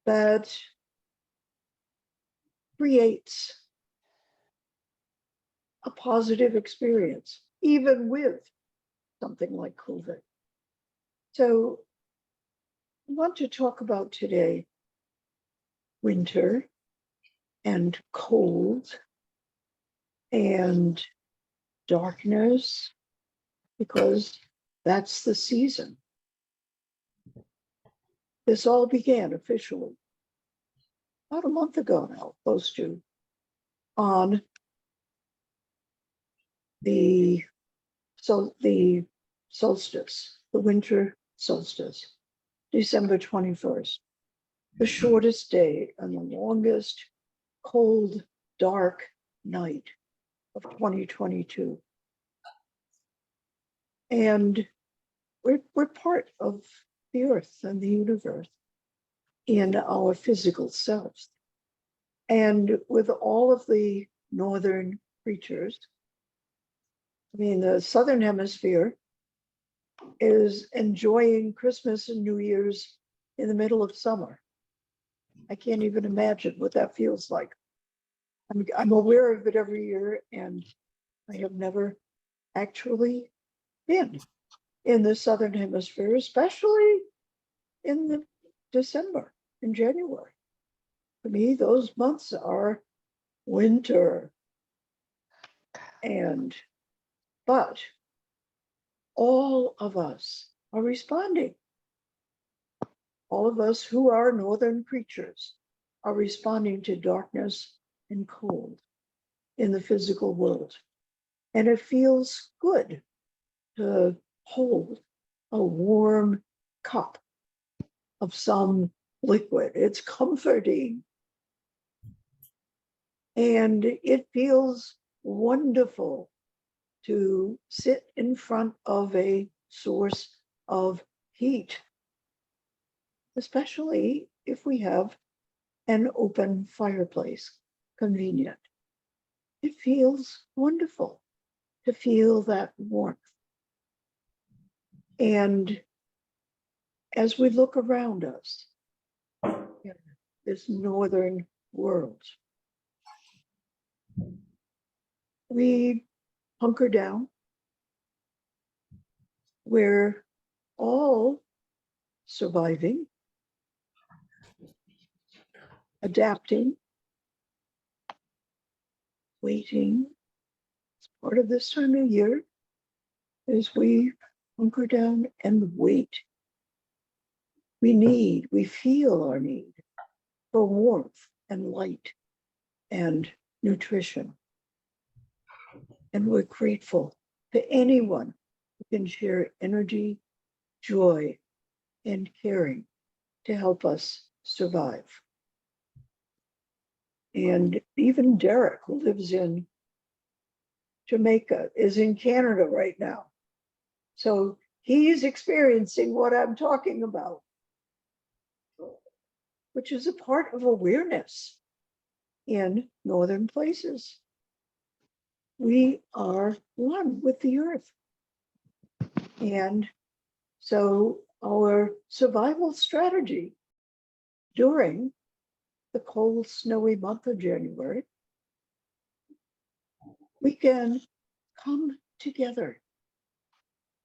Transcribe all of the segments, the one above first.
that creates a positive experience, even with something like COVID. So I want to talk about today winter and cold and darkness, because that's the season. This all began officially about a month ago now, close to, on the solstice, the winter solstice, December 21st, the shortest day and the longest cold, dark night of 2022. And we're part of the earth and the universe in our physical selves. And with all of the northern creatures, I mean, the southern hemisphere is enjoying Christmas and New Year's in the middle of summer. I can't even imagine what that feels like. I'm aware of it every year, and I have never actually been in the southern hemisphere, especially in the December and January. For me, those months are winter. But all of us are responding. All of us who are northern creatures are responding to darkness and cold in the physical world. And it feels good to hold a warm cup of some liquid. It's comforting. And it feels wonderful to sit in front of a source of heat, especially if we have an open fireplace, convenient. It feels wonderful to feel that warmth. And as we look around us in this northern world, we hunker down. We're all surviving, adapting, waiting. It's part of this time of year as we hunker down and wait. We feel our need for warmth and light and nutrition. And we're grateful to anyone who can share energy, joy, and caring to help us survive. And even Derek, who lives in Jamaica, is in Canada right now. So he's experiencing what I'm talking about, which is a part of awareness in northern places. We are one with the earth. And so our survival strategy during the cold, snowy month of January, we can come together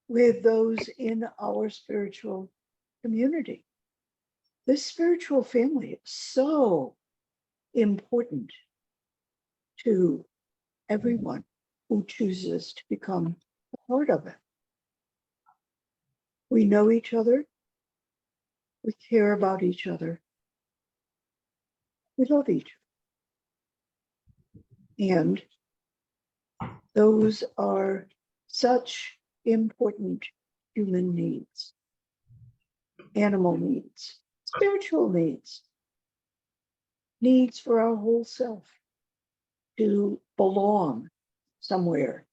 with those in our spiritual community. This spiritual family is so important to everyone who chooses to become a part of it. We know each other. We care about each other. We love each other. And those are such important human needs, animal needs, spiritual needs, needs for our whole self to belong somewhere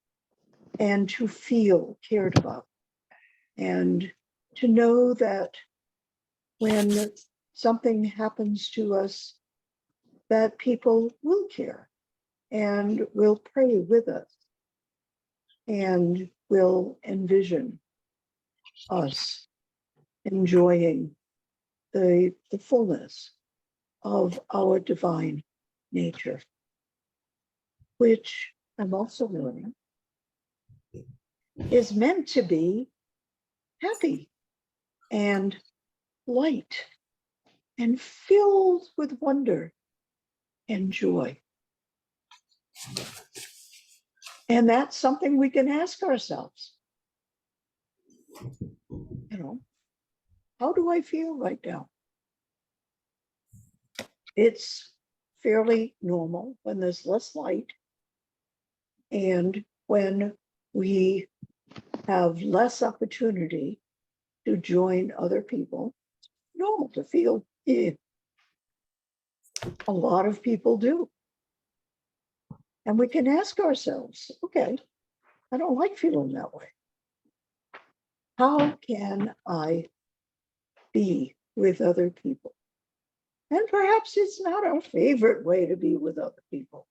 and to feel cared about, and to know that when something happens to us, that people will care and will pray with us and will envision us enjoying the fullness of our divine nature, which I'm also learning is meant to be happy and light and filled with wonder and joy. And that's something we can ask ourselves. You know, how do I feel right now? It's fairly normal when there's less light and when we have less opportunity to join other people. It's normal to feel a lot of people do. And we can ask ourselves, okay, I don't like feeling that way. How can I be with other people? And perhaps it's not our favorite way to be with other people.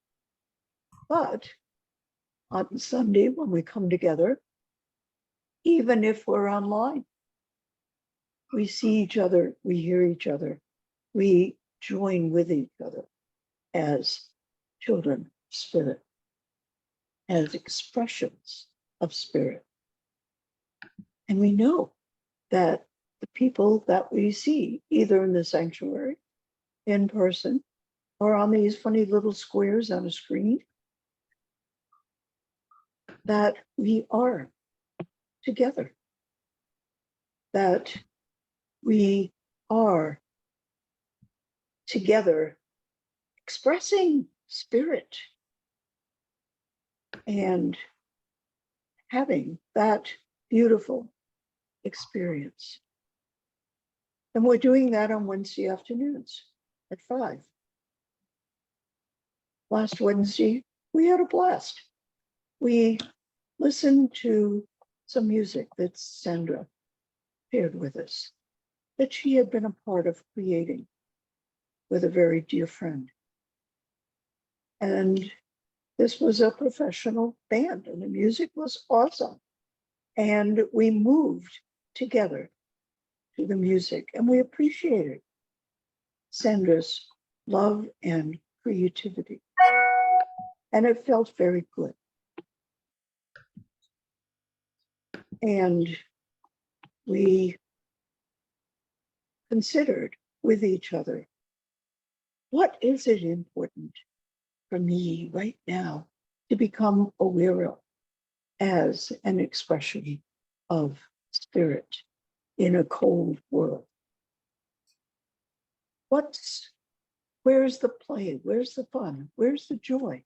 But on Sunday, when we come together, even if we're online, we see each other, we hear each other, we join with each other as children of spirit, as expressions of spirit. And we know that the people that we see, either in the sanctuary, in person, or on these funny little squares on a screen, that we are together, that we are together expressing spirit and having that beautiful experience. And we're doing that on Wednesday afternoons at 5. Last Wednesday, we had a blast. We listened to some music that Sandra shared with us, that she had been a part of creating with a very dear friend. And this was a professional band, and the music was awesome. And we moved together to the music, and we appreciated Sandra's love and creativity. And it felt very good. And we considered with each other, what is it important for me right now to become aware of as an expression of spirit in a cold world? Where's the play? Where's the fun? Where's the joy?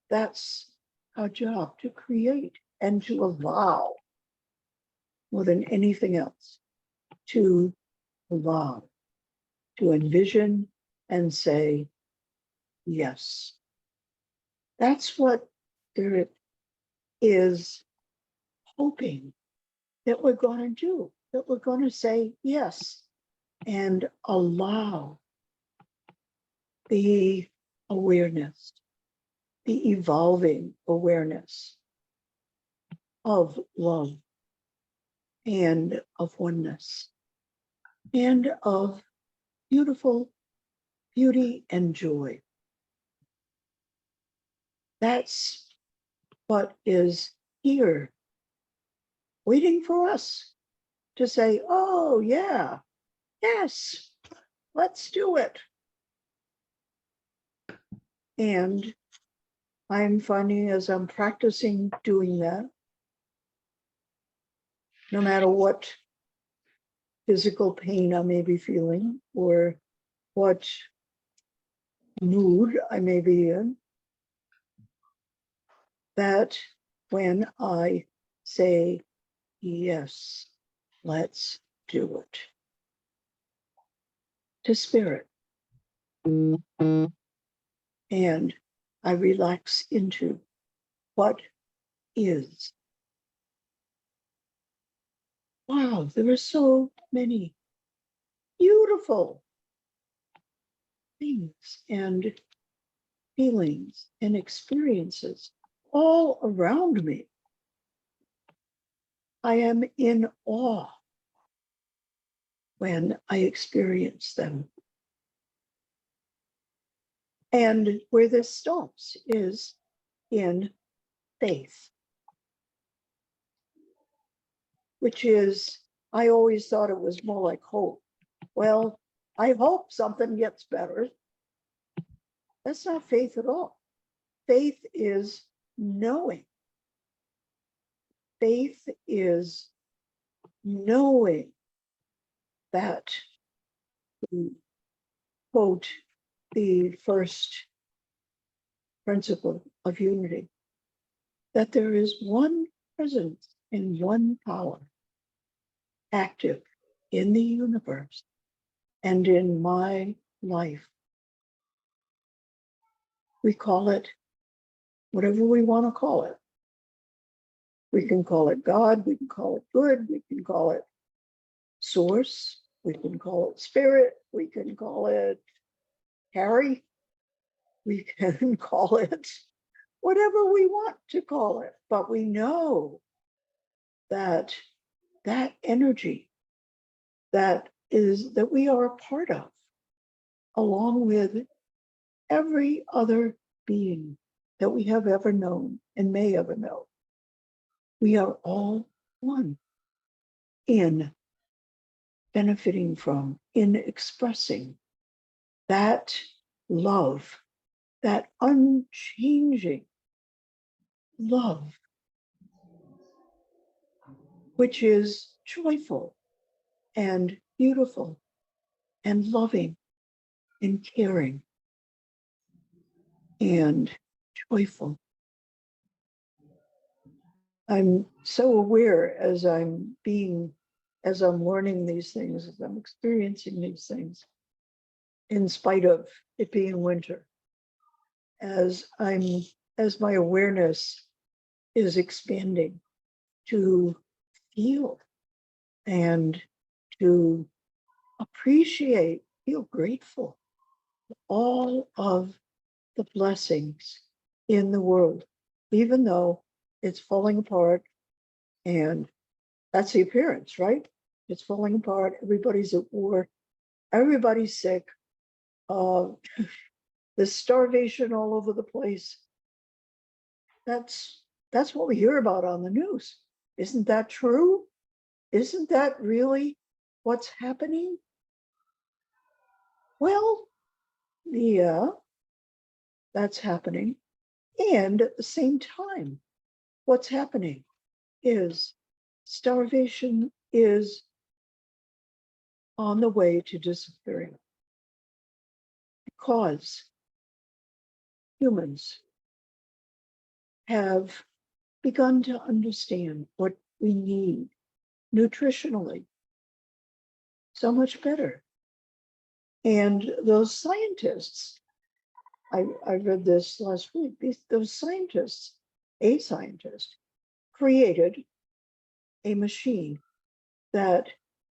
That's our job, to create and to allow, more than anything else, to allow, to envision and say, yes. That's what Spirit is hoping that we're going to do, that we're going to say yes and allow the awareness, the evolving awareness of love and of oneness and of beautiful beauty and joy. That's what is here, waiting for us to say, oh, yeah, yes, let's do it. And I'm finding as I'm practicing doing that, no matter what physical pain I may be feeling or what mood I may be in, that when I say, yes, let's do it, to spirit, and I relax into what is. Wow, there are so many beautiful things and feelings and experiences all around me. I am in awe when I experience them. And where this stops is in faith, which is, I always thought it was more like hope. Well, I hope something gets better. That's not faith at all. Faith is knowing. Faith is knowing that, to quote the first principle of unity, that there is one presence and one power active in the universe and in my life. We call it whatever we want to call it. We can call it God, we can call it good, we can call it source, we can call it spirit, we can call it Harry, we can call it whatever we want to call it. But we know that that energy that we are a part of, along with every other being that we have ever known and may ever know. We are all one in benefiting from, in expressing that love, that unchanging love, which is joyful and beautiful and loving and caring and joyful. I'm so aware as I'm learning these things, as I'm experiencing these things, in spite of it being winter, as my awareness is expanding to feel and to appreciate, feel grateful for all of the blessings in the world, even though it's falling apart. And that's the appearance, right? It's falling apart. Everybody's at war. Everybody's sick. There's starvation all over the place. That's what we hear about on the news. Isn't that true? Isn't that really what's happening? Well, yeah, that's happening. And at the same time, what's happening is starvation is on the way to disappearing because humans have begun to understand what we need nutritionally so much better. And those scientists, I read this last week, those scientists, a scientist, created a machine that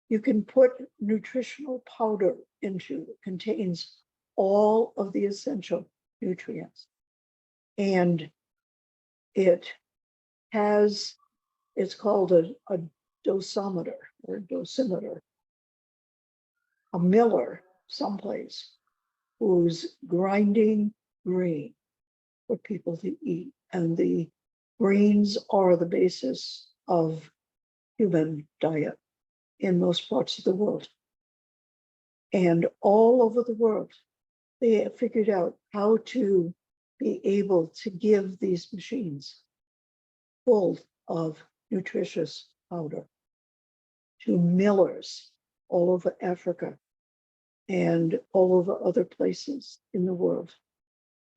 you can put nutritional powder into. It contains all of the essential nutrients. And it's called a dosimeter or dosimeter, a miller someplace, who's grinding grain for people to eat. And the grains are the basis of human diet in most parts of the world. And all over the world, they have figured out how to be able to give these machines full of nutritious powder to millers all over Africa and all over other places in the world.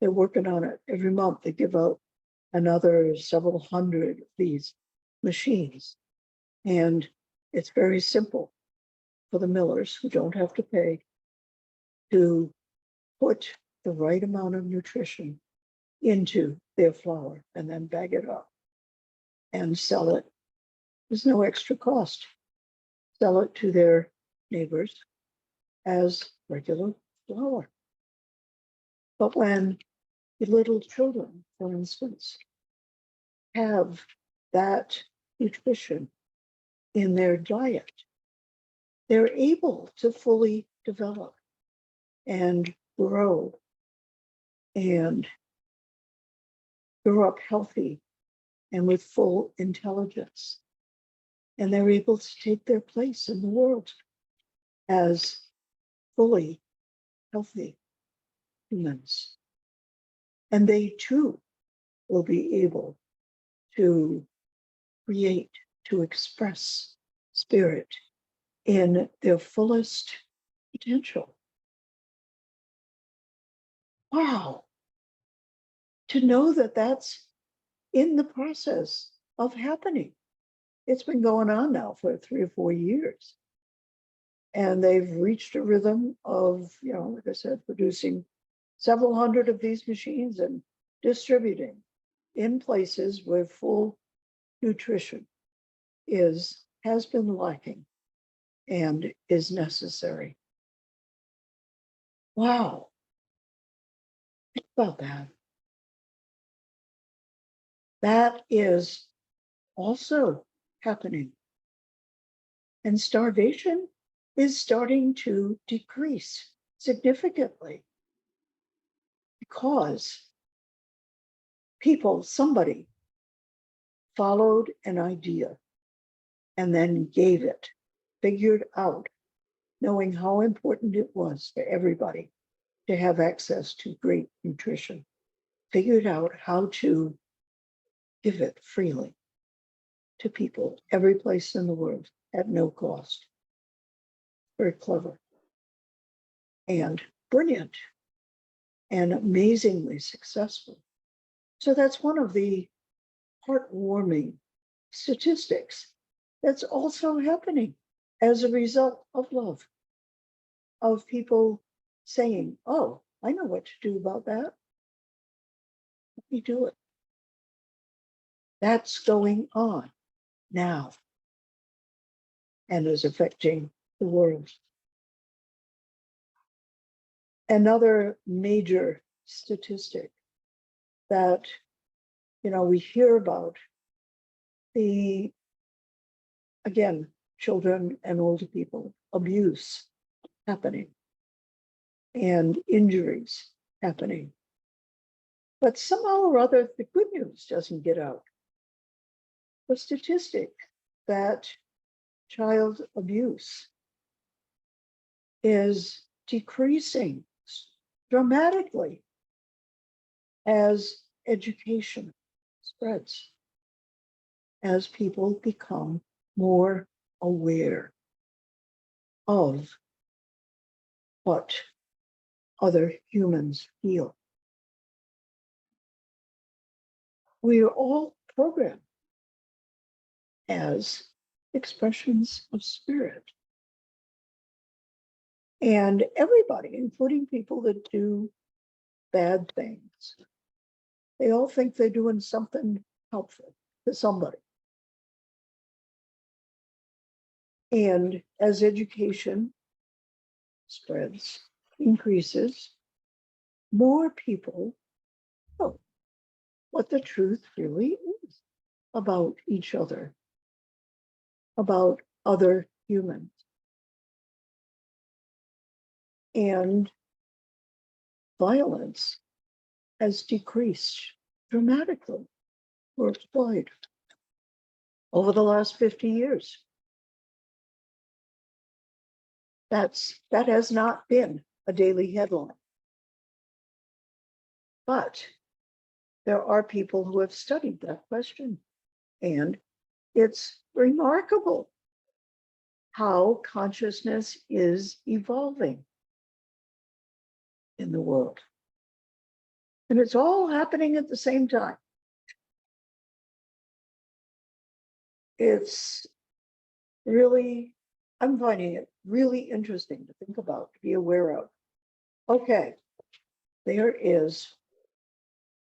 They're working on it. Every month they give out another several hundred of these machines. And it's very simple for the millers, who don't have to pay, to put the right amount of nutrition into their flour and then bag it up and sell it. There's no extra cost. Sell it to their neighbors as regular flour. But when the little children, for instance, have that nutrition in their diet, they're able to fully develop and grow and grow up healthy and with full intelligence. And they're able to take their place in the world as fully healthy humans. And they too will be able to create, to express spirit in their fullest potential. Wow. To know that that's in the process of happening. It's been going on now for 3 or 4 years. And they've reached a rhythm of, like I said, producing several hundred of these machines and distributing in places where full nutrition has been lacking and is necessary. Wow. Think about that. That is also happening. And starvation is starting to decrease significantly because somebody followed an idea and then gave it, figured out, knowing how important it was for everybody to have access to great nutrition, figured out how to give it freely to people every place in the world at no cost. Very clever and brilliant and amazingly successful. So that's one of the heartwarming statistics that's also happening as a result of love, of people saying, oh, I know what to do about that. Let me do it. That's going on now and is affecting the world. Another major statistic that we hear about, again, children and older people, abuse happening and injuries happening. But somehow or other, the good news doesn't get out. The statistic that child abuse is decreasing dramatically as education spreads, as people become more aware of what other humans feel. We are all programmed as expressions of spirit. And everybody, including people that do bad things, they all think they're doing something helpful to somebody. And as education spreads, increases, more people know what the truth really is about each other, about other humans. And violence has decreased dramatically worldwide over the last 50 years. That has not been a daily headline. But there are people who have studied that question, and it's remarkable how consciousness is evolving in the world. And it's all happening at the same time. It's really, I'm finding it really interesting to think about, to be aware of. Okay, there is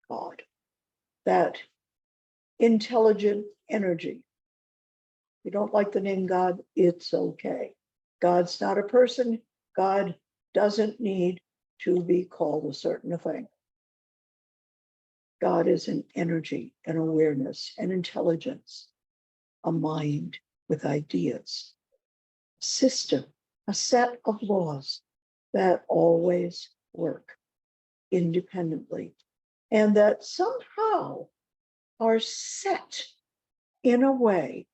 God, that intelligent energy. If you don't like the name God, it's okay. God's not a person. God doesn't need to be called a certain thing. God is an energy, an awareness, an intelligence, a mind with ideas. system, a set of laws that always work independently and that somehow are set in a way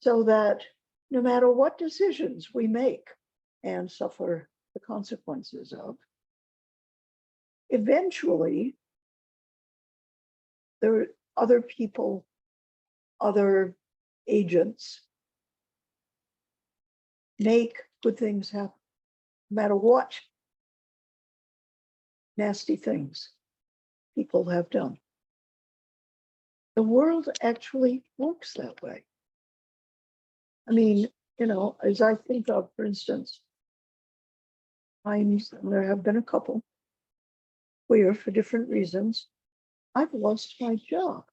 so that no matter what decisions we make and suffer the consequences of, eventually there are other people, other agents make good things happen, no matter what nasty things people have done. The world actually works that way. I mean, as I think of, for instance, times, and there have been a couple, where for different reasons, I've lost my job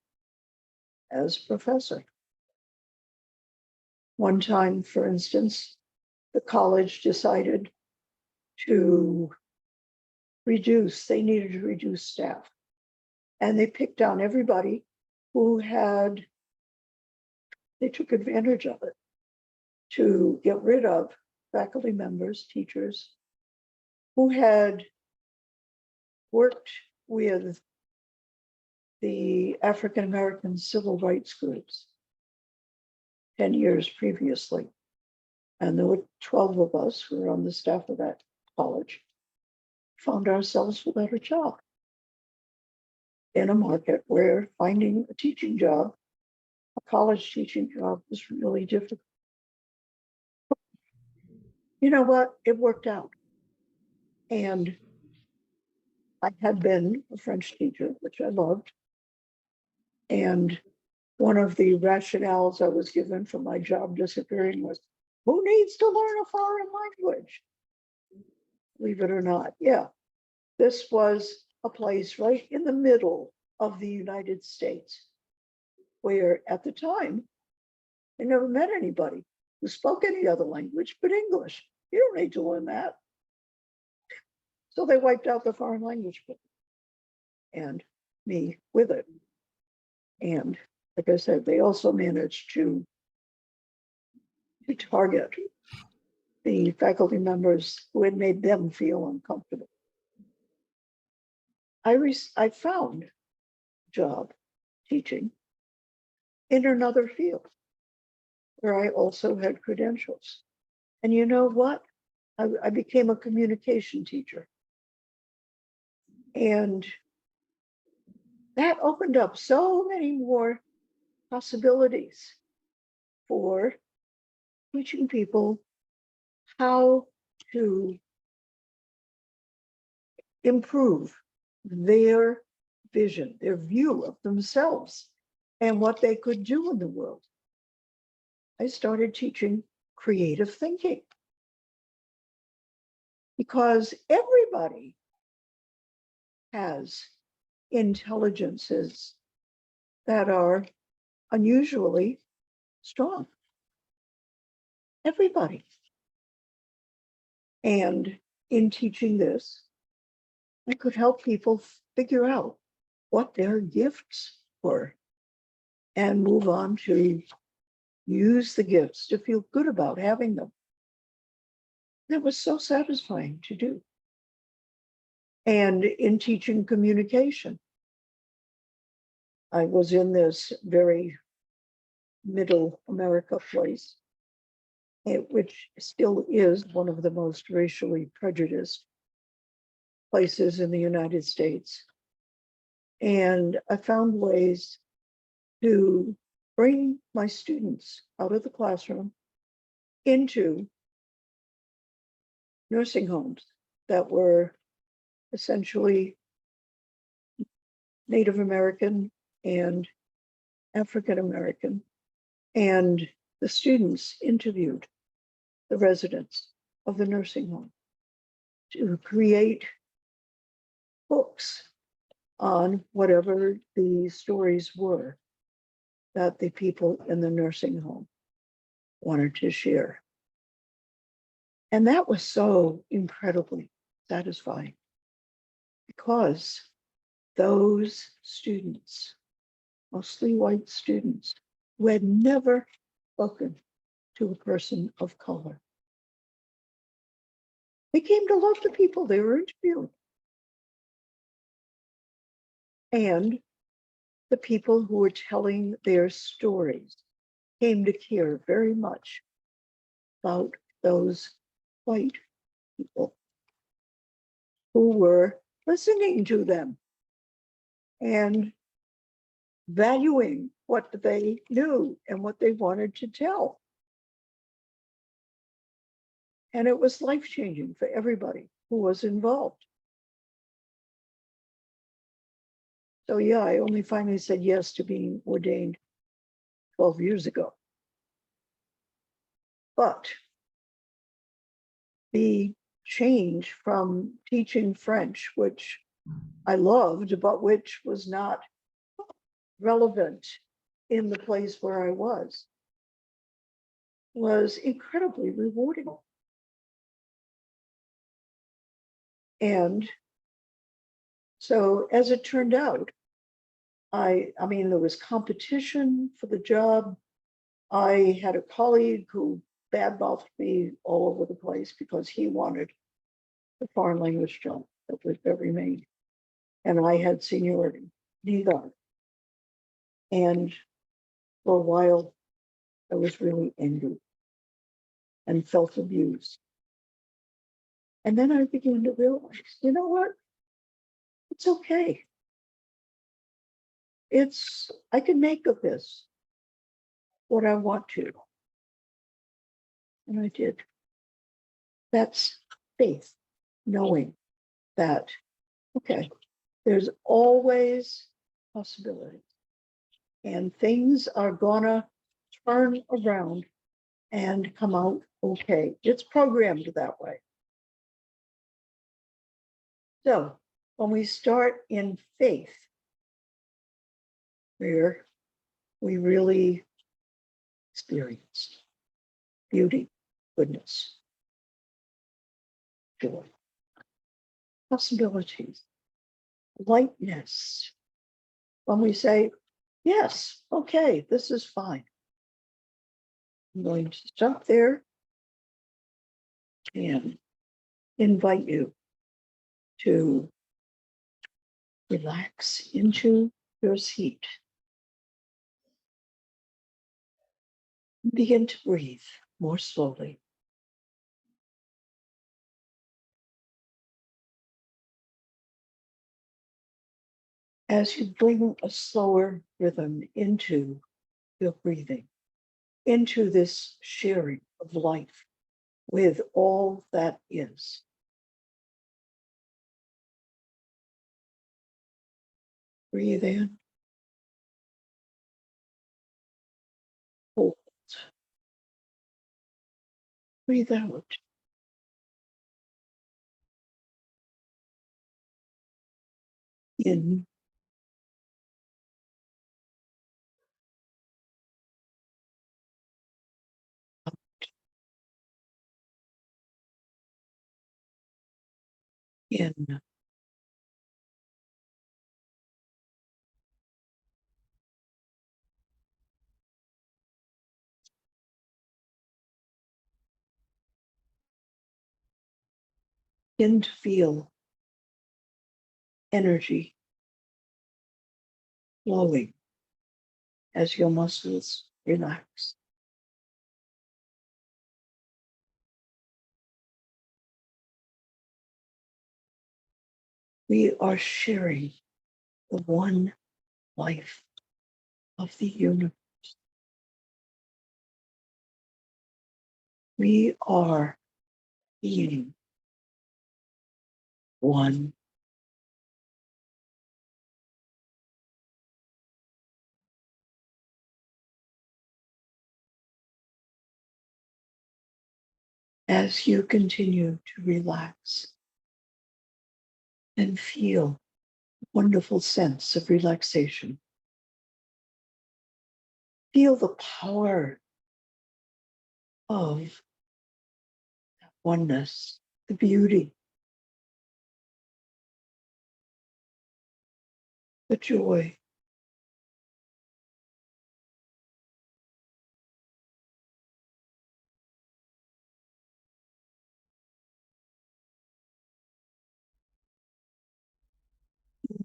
as professor. One time, for instance, the college decided to they needed to reduce staff. And they picked on everybody who they took advantage of it to get rid of faculty members, teachers, who had worked with the African American civil rights groups 10 years previously. And there were 12 of us who were on the staff of that college, found ourselves without a job in a market where finding a teaching job, a college teaching job, was really difficult. You know what? It worked out. And I had been a French teacher, which I loved. And one of the rationales I was given for my job disappearing was, who needs to learn a foreign language? Believe it or not, yeah. This was a place right in the middle of the United States, where at the time, I never met anybody who spoke any other language but English. You don't need to learn that. So they wiped out the foreign language book and me with it. And like I said, they also managed to target the faculty members who had made them feel uncomfortable. I found a job teaching in another field where I also had credentials. And you know what? I became a communication teacher. And that opened up so many more possibilities for teaching people how to improve their vision, their view of themselves and what they could do in the world. I started teaching creative thinking because everybody has intelligences that are unusually strong. Everybody. And in teaching this, I could help people figure out what their gifts were and move on to use the gifts to feel good about having them. That was so satisfying to do. And in teaching communication, I was in this very middle America place, which still is one of the most racially prejudiced places in the United States. And I found ways to bring my students out of the classroom into nursing homes that were essentially Native American and African American. And the students interviewed the residents of the nursing home to create books on whatever the stories were that the people in the nursing home wanted to share. And that was so incredibly satisfying because those students, mostly white students, who had never spoken to a person of color, They came to love the people they were interviewing. And the people who were telling their stories came to care very much about those white people who were listening to them and valuing what they knew and what they wanted to tell. And it was life-changing for everybody who was involved. So yeah, I only finally said yes to being ordained 12 years ago. But the change from teaching French, which I loved, but which was not relevant in the place where I was incredibly rewarding. And so as it turned out, I mean, there was competition for the job. I had a colleague who badmouthed me all over the place because he wanted the foreign language job that remained. And I had seniority, neither. And for a while, I was really angry and felt abused. And then I began to realize, you know what? It's okay. I can make of this what I want to. And I did. That's faith, knowing that, okay, there's always possibility and things are gonna turn around and come out okay. It's programmed that way. So when we start in faith, where we really experience beauty, goodness, joy, possibilities, lightness. When we say, yes, okay, this is fine. I'm going to stop there and invite you to relax into your seat. Begin to breathe more slowly. As you bring a slower rhythm into your breathing, into this sharing of life with all that is. Breathe in, hold, breathe out. In, in, in to feel energy flowing as your muscles relax. We are sharing the one life of the universe. We are being one. As you continue to relax and feel a wonderful sense of relaxation, feel the power of oneness, the beauty, the joy.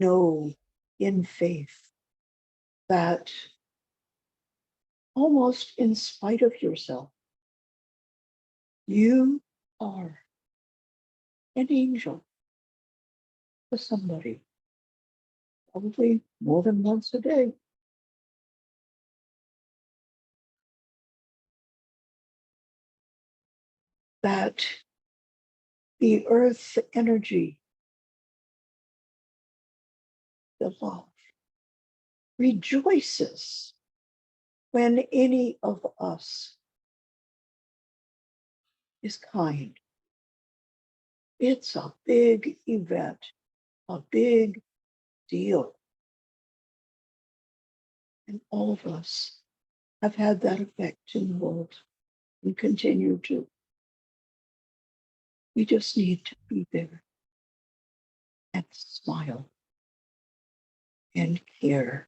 know in faith that almost in spite of yourself, you are an angel to somebody, probably more than once a day. That the earth energy, the love, rejoices when any of us is kind. It's a big event, a big deal. And all of us have had that effect in the world and continue to. We just need to be there and smile and care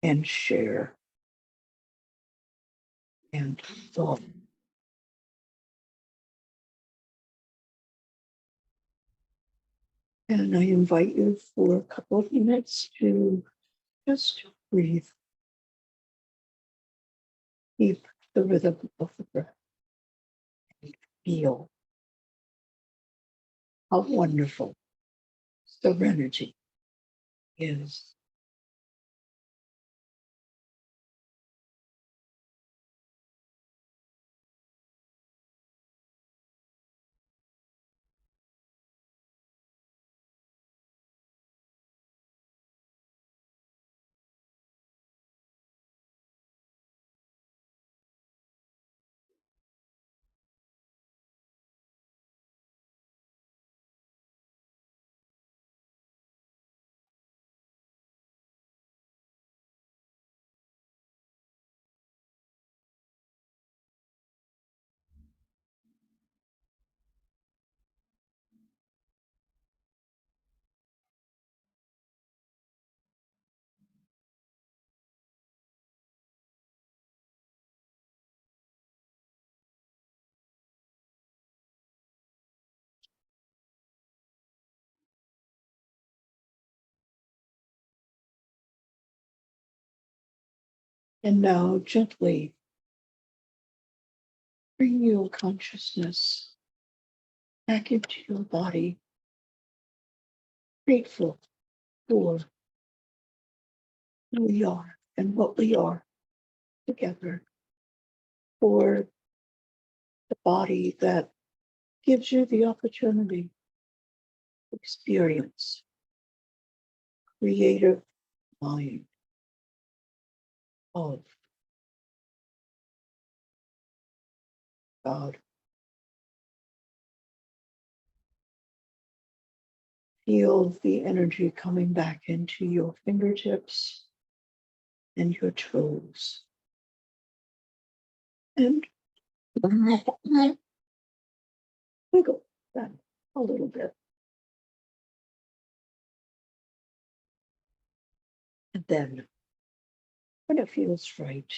and share and love. And I invite you for a couple of minutes to just breathe. Keep the rhythm of the breath and feel how wonderful serenity is. And now gently bring your consciousness back into your body, grateful for who we are and what we are together, for the body that gives you the opportunity to experience creative mind of God. Feel the energy coming back into your fingertips and your toes. And wiggle them a little bit. And then, when it feels right,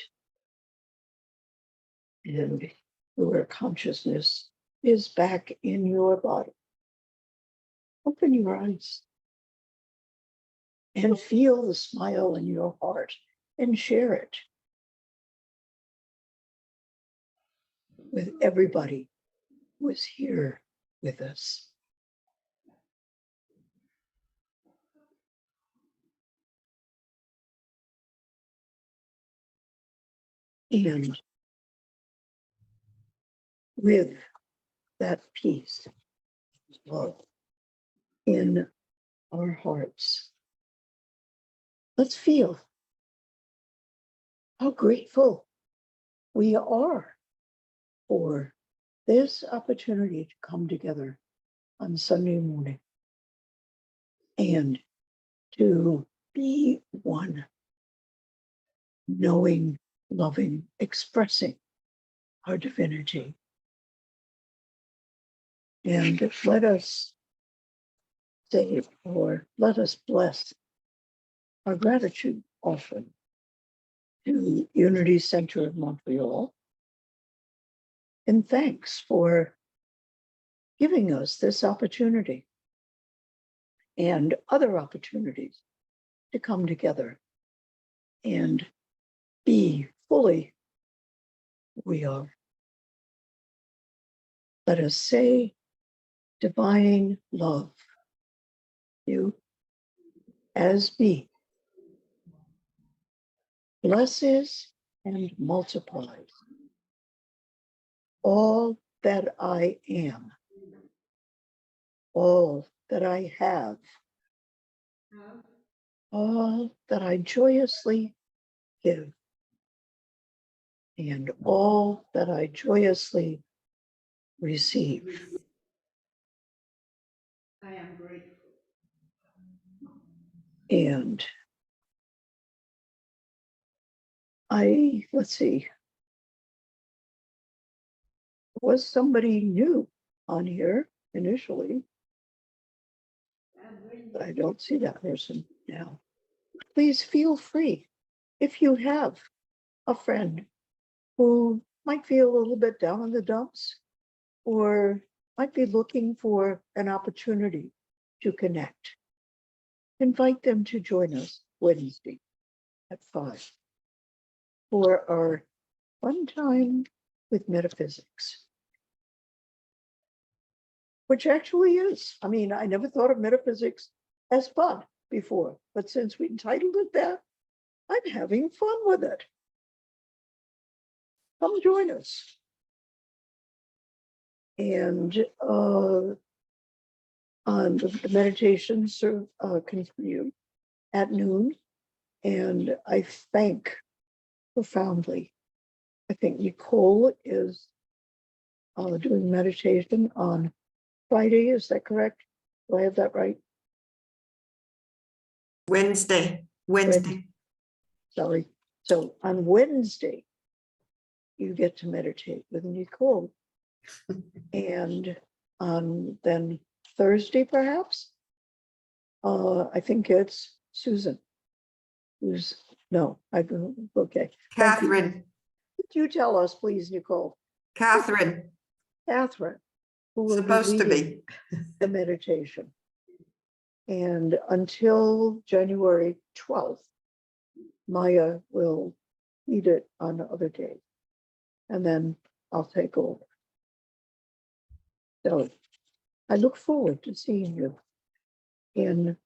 and your consciousness is back in your body, open your eyes and feel the smile in your heart and share it with everybody who is here with us. And with that peace, love in our hearts, let's feel how grateful we are for this opportunity to come together on Sunday morning and to be one, knowing, loving, expressing our divinity. And let us say, or let us bless our gratitude offering to Unity Center of Montreal. And thanks for giving us this opportunity and other opportunities to come together and be fully who we are. Let us say, divine love, you as be, blesses and multiplies all that I am, all that I have, all that I joyously give, and all that I joyously receive. I am grateful. And let's see, was somebody new on here initially, but I don't see that person now. Please feel free, if you have a friend who might feel a little bit down in the dumps or might be looking for an opportunity to connect, invite them to join us Wednesday at 5 for our fun time with metaphysics. Which actually is, I mean, I never thought of metaphysics as fun before, but since we entitled it that, I'm having fun with it. Come join us. And on the meditations continue at noon. And I thank profoundly. I think Nicole is doing meditation on Friday. Is that correct? Do I have that right? Wednesday. Sorry. So on Wednesday, you get to meditate with Nicole. And then Thursday, perhaps, I think it's Susan. Okay. Catherine. Could you tell us, please, Nicole? Catherine. Catherine, who will Supposed be to leading be. the meditation. And until January 12th, Maya will lead it on other days. And then I'll take over. So I look forward to seeing you in